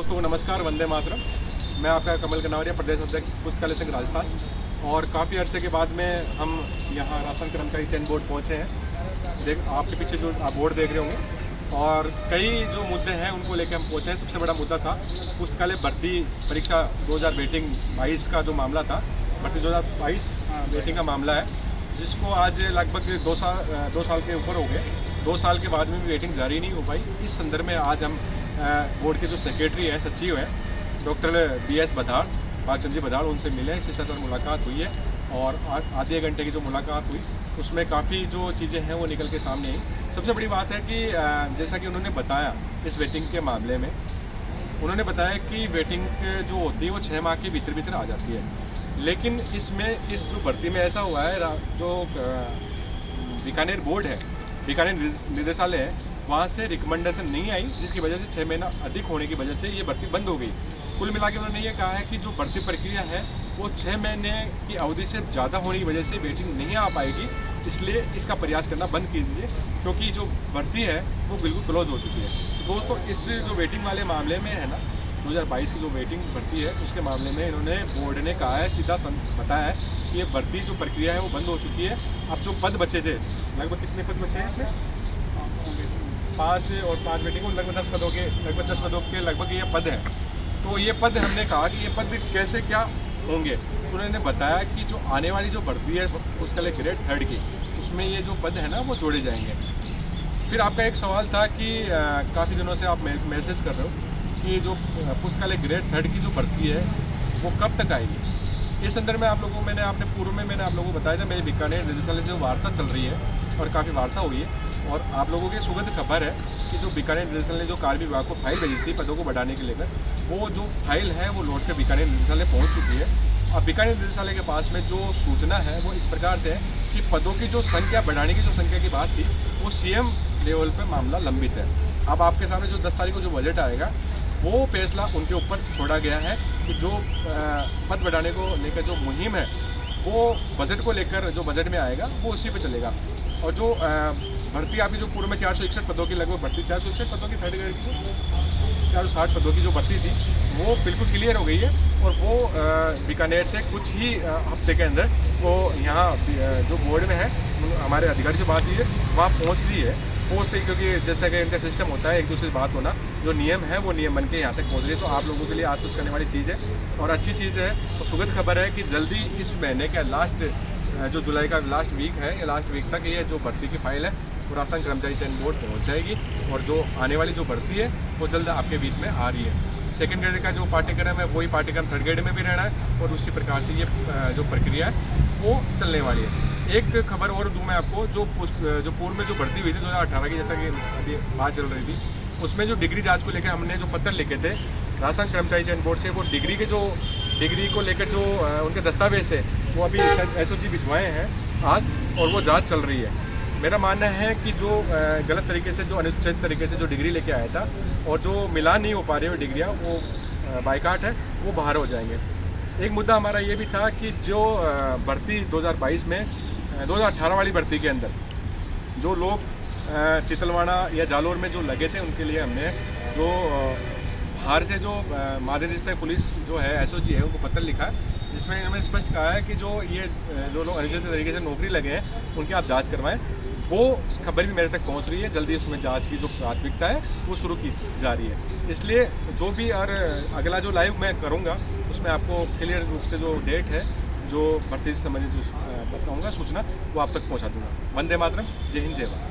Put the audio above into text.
दोस्तों को नमस्कार, वंदे मातरम। मैं आपका कमल कनावरिया, प्रदेश अध्यक्ष पुस्तकालय संघ राजस्थान। और काफ़ी अरसे के बाद में हम यहाँ राजस्थान कर्मचारी चयन बोर्ड पहुँचे हैं। आपके पीछे जो आप बोर्ड देख रहे होंगे, और कई जो मुद्दे हैं उनको लेकर हम पहुँचे हैं। सबसे बड़ा मुद्दा था पुस्तकालय भर्ती परीक्षा 2022 का जो मामला था, भर्ती 2022 वेटिंग का मामला है, जिसको आज लगभग 2 साल के ऊपर हो गए। 2 साल के बाद में भी वेटिंग जारी नहीं हो पाई। इस संदर्भ में आज हम बोर्ड के जो सेक्रेटरी हैं, सचिव हैं, डॉक्टर BS बधाड़, भागचंद जी बधाड़, उनसे मिले, शिष्टाचार मुलाकात हुई है। और आधे घंटे की जो मुलाकात हुई उसमें काफ़ी जो चीज़ें हैं वो निकल के सामने आई। सबसे बड़ी बात है कि जैसा कि उन्होंने बताया इस वेटिंग के मामले में, उन्होंने बताया कि वेटिंग जो होती है वो 6 माह के भीतर आ जाती है। लेकिन इसमें इस जो भर्ती में ऐसा हुआ है, जो बीकानेर बोर्ड है, बीकानेर निदेशालय है, वहाँ से रिकमेंडेशन नहीं आई, जिसकी वजह से 6 महीना अधिक होने की वजह से ये भर्ती बंद हो गई। कुल मिला के उन्होंने ये कहा है कि जो भर्ती प्रक्रिया है वो 6 महीने की अवधि से ज़्यादा होने की वजह से वेटिंग नहीं आ पाएगी, इसलिए इसका प्रयास करना बंद कीजिए, क्योंकि जो भर्ती है वो बिल्कुल क्लोज हो चुकी है। तो दोस्तों, इस जो वेटिंग वाले मामले में है ना, 2022 की जो वेटिंग भर्ती है उसके मामले में इन्होंने बोर्ड ने कहा है, सीधा बताया है कि ये भर्ती जो प्रक्रिया है वो बंद हो चुकी है। अब जो पद बचे थे, लगभग कितने पद बचे हैं इसमें, 5 और 5 वेटिंग, लगभग 10 पदों के लगभग ये पद हैं। तो ये पद हमने कहा कि ये पद कैसे क्या होंगे, तो उन्होंने बताया कि जो आने वाली जो भर्ती है उसका लिए ग्रेड 3 की, उसमें ये जो पद है ना वो जोड़े जाएंगे। फिर आपका एक सवाल था कि काफ़ी दिनों से आप मैसेज कर रहे हो कि जो पुस्तकालय ग्रेड 3 की जो भर्ती है वो कब तक आएगी। इस संदर्भ में मैंने आप लोगों को बताया था, मेरे बीकानेर निदेशालय से वार्ता चल रही है और काफ़ी वार्ता हुई है। और आप लोगों की सुखद खबर है कि जो बीकानेर निदेशालय ने जो कार्य विभाग को फाइल भेजी थी पदों को बढ़ाने के लेकर, वो जो फाइल है वो लौट कर बीकानेर निदेशालय पहुँच चुकी है। अब बीकानेर निदेशालय के पास में जो सूचना है वो इस प्रकार से है कि पदों की जो संख्या बढ़ाने की जो संख्या की बात थी वो CM लेवल पर मामला लंबित है। अब आपके सामने जो 10 तारीख को जो बजट आएगा वो फैसला उनके ऊपर छोड़ा गया है कि जो पद बढ़ाने को लेकर जो मुहिम है वो बजट को लेकर जो बजट में आएगा वो उसी पे चलेगा। और जो भर्ती आपकी जो पूर्व में 461 पदों की लगभग भर्ती, 461 पदों की 3rd ग्रेड की 460 पदों की जो भर्ती थी वो बिल्कुल क्लियर हो गई है। और वो बीकानेर से कुछ ही हफ्ते के अंदर वो यहाँ जो बोर्ड में है हमारे अधिकारी से बात हुई है, वहाँ पहुँच रही है। क्योंकि जैसा कि इनका सिस्टम होता है एक दूसरे से बात होना, जो नियम है वो नियम बन के यहाँ तक पहुँच रही है। तो आप लोगों के लिए आश्वस्त करने वाली चीज़ है और अच्छी चीज़ है और सुखद खबर है कि जल्दी इस महीने का लास्ट, जो जुलाई का लास्ट वीक है, या लास्ट वीक तक ये जो भर्ती की फाइल है वो राजस्थान कर्मचारी चयन बोर्ड पहुँच जाएगी। और जो आने वाली जो भर्ती है वो जल्द आपके बीच में आ रही है। 2nd ग्रेड का जो पाठ्यक्रम है वही पाठ्यक्रम 3rd ग्रेड में भी रहना है, और उसी प्रकार से ये जो प्रक्रिया है वो चलने वाली है। एक खबर और दूँ मैं आपको, जो पूर्व में जो भर्ती हुई थी 2018 की, जैसा कि अभी बात चल रही थी, उसमें जो डिग्री जांच को लेकर हमने जो पत्र लिखे थे राजस्थान कर्मचारी चयन बोर्ड से, वो डिग्री को लेकर जो उनके दस्तावेज थे वो अभी SOG भिजवाए हैं आज, और वो जांच चल रही है। मेरा मानना है कि जो गलत तरीके से, जो अनुचित तरीके से जो डिग्री लेके आया था और जो मिलान नहीं हो पा रही है डिग्रियाँ, वो बाइकाट है, वो बाहर हो जाएंगे। एक मुद्दा हमारा ये भी था कि जो भर्ती 2022 में 2018 वाली भर्ती के अंदर जो लोग चितलवाड़ा या जालोर में जो लगे थे, उनके लिए हमने जो बाहर से जो माध्यम से पुलिस जो है SOG है उनको पत्र लिखा है, जिसमें हमें स्पष्ट कहा है कि जो लोग अनुचित तरीके से नौकरी लगे हैं उनकी आप जांच करवाएं। वो खबर भी मेरे तक पहुंच रही है, जल्दी उसमें जांच की जो प्राथमिकता है वो शुरू की जा रही है। इसलिए जो भी और अगला जो लाइव मैं करूँगा उसमें आपको क्लियर रूप से जो डेट है, जो भर्ती से संबंधित जो बताऊँगा सूचना, वो आप तक पहुँचा दूँगा। वंदे मातरम, जय हिंद, जय भारत।